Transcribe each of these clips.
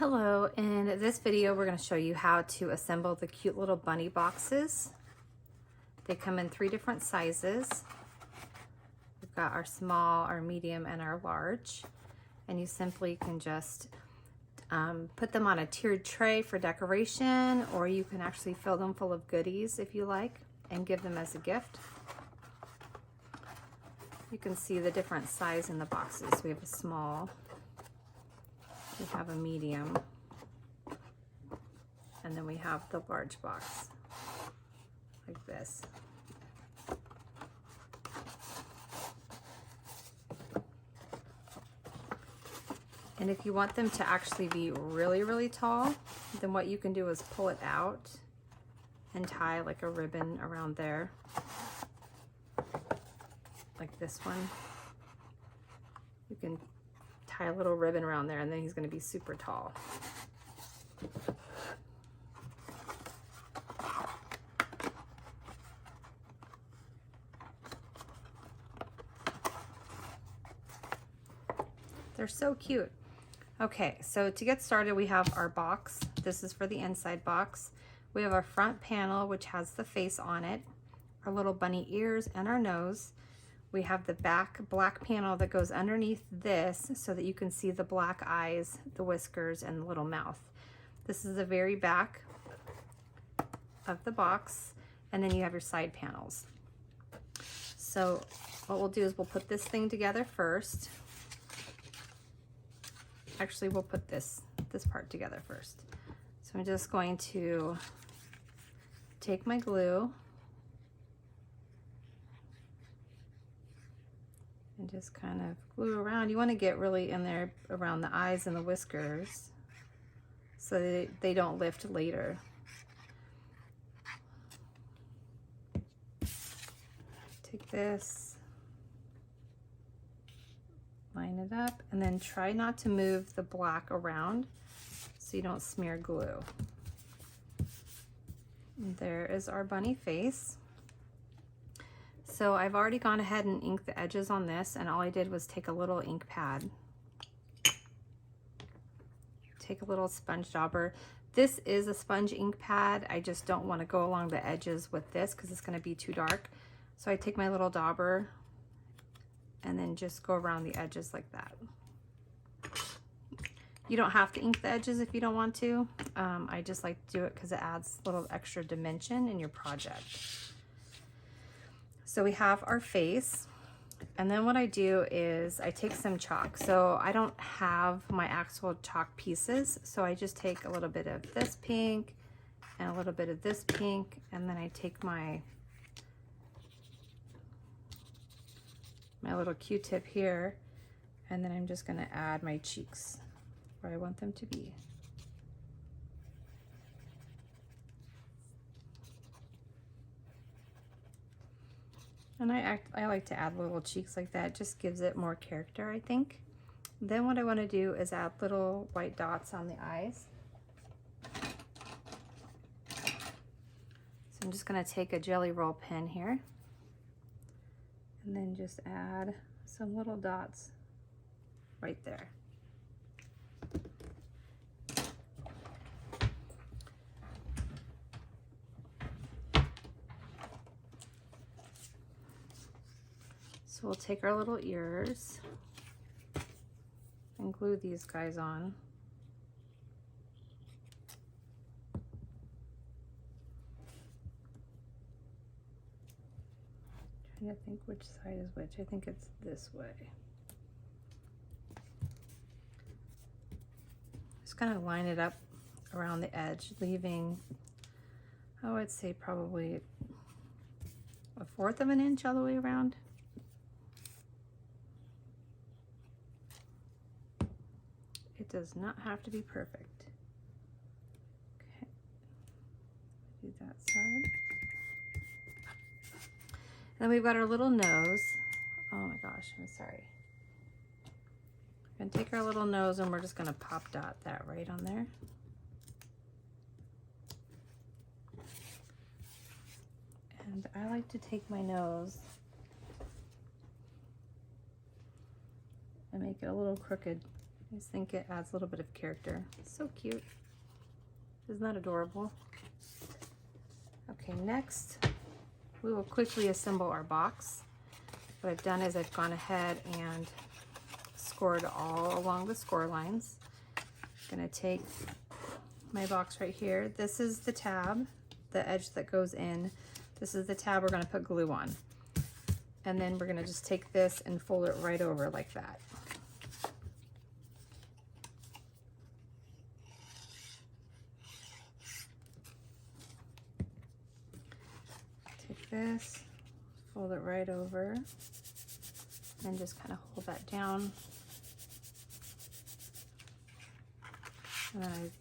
Hello, in this video we're going to show you how to assemble the cute little bunny boxes. They come in 3 different sizes. We've got our small, our medium, and our large. And you simply can just put them on a tiered tray for decoration, or you can actually fill them full of goodies if you like and give them as a gift. You can see the different size in the boxes. We have a small, we have a medium, and then we have the large box, like this. And if you want them to actually be really, really tall, then what you can do is pull it out and tie like a ribbon around there, like this one. You can tie a little ribbon around there, and then he's going to be super tall. They're so cute. Okay, so to get started, we have our box. This is for the inside box. We have our front panel, which has the face on it, our little bunny ears, and our nose. We have the back black panel that goes underneath this so that you can see the black eyes, the whiskers, and the little mouth. This is the very back of the box, and then you have your side panels. So what we'll do is we'll put this thing together first. Actually, we'll put this part together first. So I'm just going to take my glue and just kind of glue around. You want to get really in there around the eyes and the whiskers so that they don't lift later. Take this, line it up, and then try not to move the black around so you don't smear glue. And there is our bunny face. So I've already gone ahead and inked the edges on this, and all I did was take a little ink pad, take a little sponge dauber. This is a sponge ink pad. I just don't want to go along the edges with this because it's going to be too dark. So I take my little dauber and then just go around the edges like that. You don't have to ink the edges if you don't want to. I just like to do it because it adds a little extra dimension in your project. So we have our face, and then what I do is I take some chalk. So I don't have my actual chalk pieces, so I just take a little bit of this pink and a little bit of this pink, and then I take my little Q-tip here, and then I'm just going to add my cheeks where I want them to be. And I like to add little cheeks like that. It just gives it more character, I think. Then what I want to do is add little white dots on the eyes. So I'm just going to take a jelly roll pen here and then just add some little dots right there. So we'll take our little ears and glue these guys on. Trying to think which side is which. I think it's this way. Just kind of line it up around the edge, leaving, oh, I'd say probably 1/4 of an inch all the way around. It does not have to be perfect. Okay, do that side. And then we've got our little nose. Oh my gosh, I'm sorry. We're gonna take our little nose and we're just gonna pop dot that right on there. And I like to take my nose and make it a little crooked I just think it adds a little bit of character. So cute. Isn't that adorable? Okay, next we will quickly assemble our box. What I've done is I've gone ahead and scored all along the score lines. I'm gonna take my box right here. This is the tab, the edge that goes in. This is the tab we're gonna put glue on. And then we're gonna just take this and fold it right over like that. Take this, fold it right over, and just kind of hold that down. And then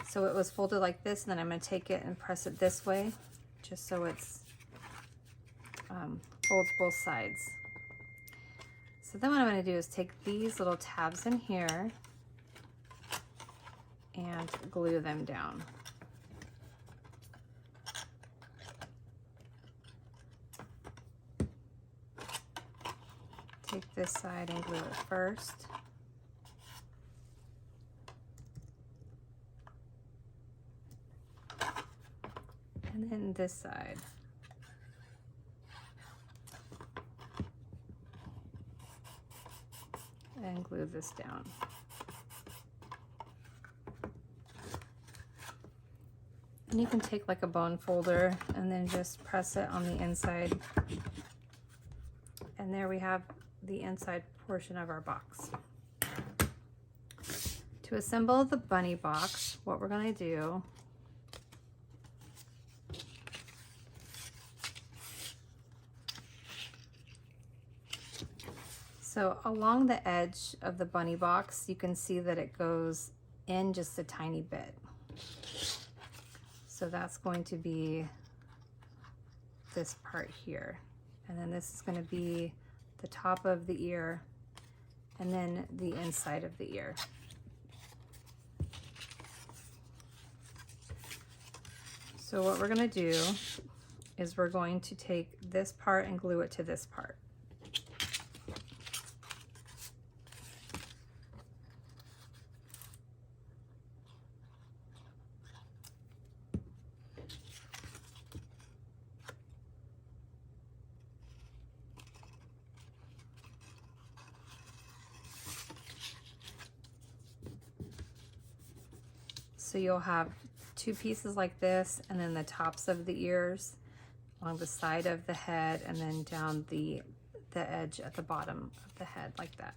so it was folded like this, and then I'm going to take it and press it this way, just so it's folds both sides. So then what I'm going to do is take these little tabs in here and glue them down. Take this side and glue it first. And then this side. And glue this down. And you can take like a bone folder and then just press it on the inside. And there we have the inside portion of our box. To assemble the bunny box, what we're going to do so along the edge of the bunny box, you can see that it goes in just a tiny bit. So that's going to be this part here. And then this is going to be the top of the ear, and then the inside of the ear. So what we're going to do is we're going to take this part and glue it to this part. So you'll have two pieces like this, and then the tops of the ears along the side of the head, and then down the edge at the bottom of the head like that.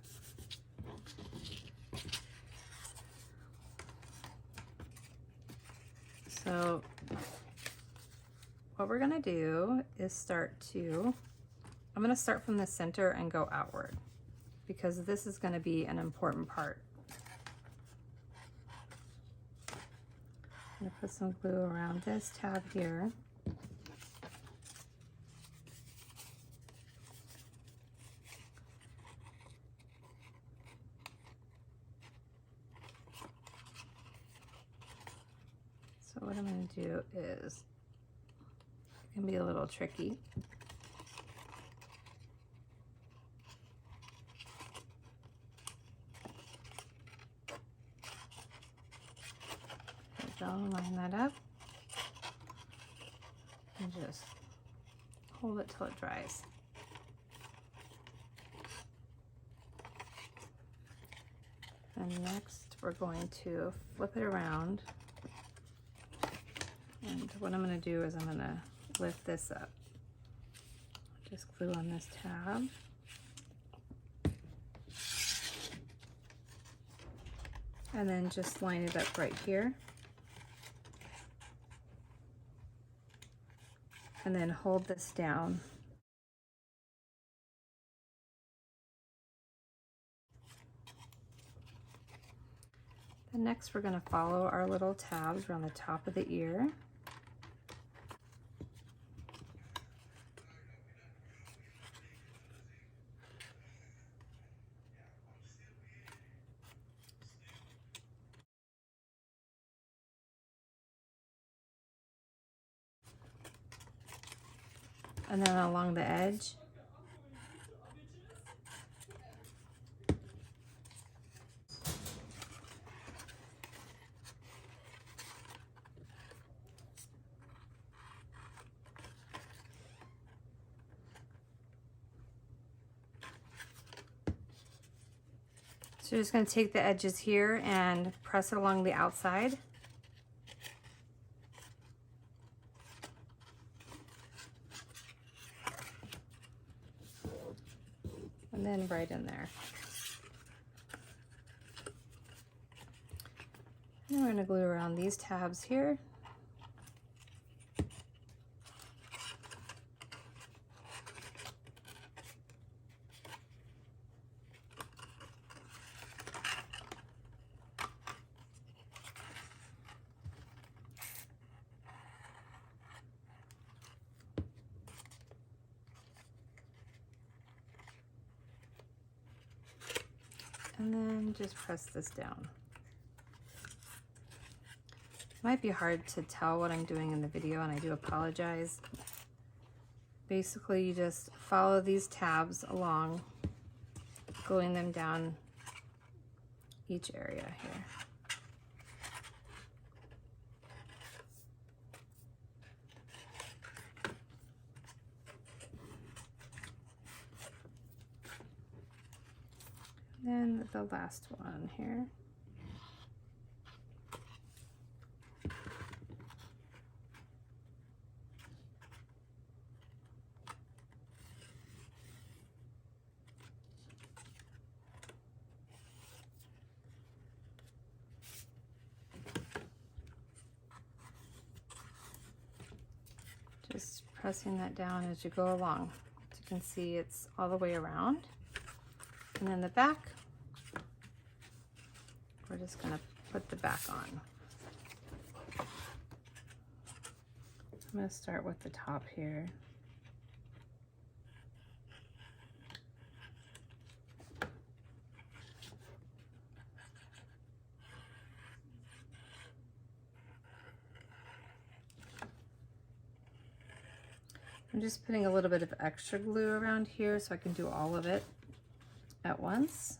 So what we're gonna do is I'm gonna start from the center and go outward, because this is gonna be an important part. I'm going to put some glue around this tab here. So what I'm going to do is, it can be a little tricky. Line that up and just hold it till it dries. And next we're going to flip it around, and what I'm going to do is I'm going to lift this up. Just glue on this tab. And then just line it up right here. And then hold this down. Then next we're going to follow our little tabs around the top of the ear. And then along the edge. So you're just going to take the edges here and press it along the outside. And then right in there. And we're going to glue around these tabs here. And then just press this down. It might be hard to tell what I'm doing in the video, and I do apologize. Basically, you just follow these tabs along, gluing them down each area here. And the last one here. Just pressing that down as you go along. As you can see, it's all the way around. And then the back, we're just going to put the back on. I'm going to start with the top here. I'm just putting a little bit of extra glue around here so I can do all of it at once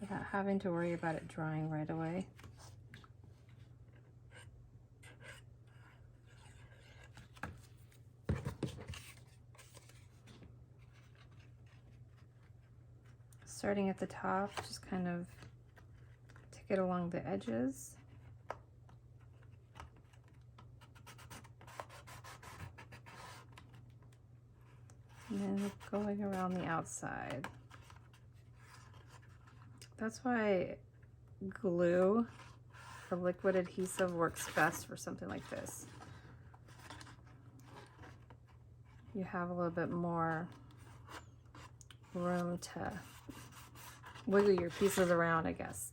without having to worry about it drying right away. Starting at the top, just kind of take it along the edges. And then going around the outside. That's why glue or liquid adhesive works best for something like this. You have a little bit more room to wiggle your pieces around, I guess.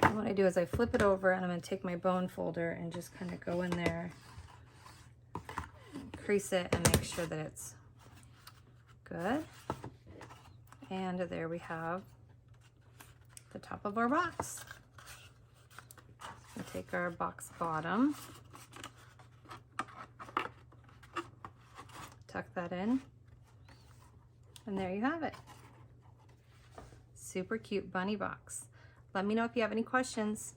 And what I do is I flip it over, and I'm going to take my bone folder and just kind of go in there, crease it, and make sure that it's good. And there we have the top of our box. We'll take our box bottom, tuck that in, and there you have it. Super cute bunny box. Let me know if you have any questions.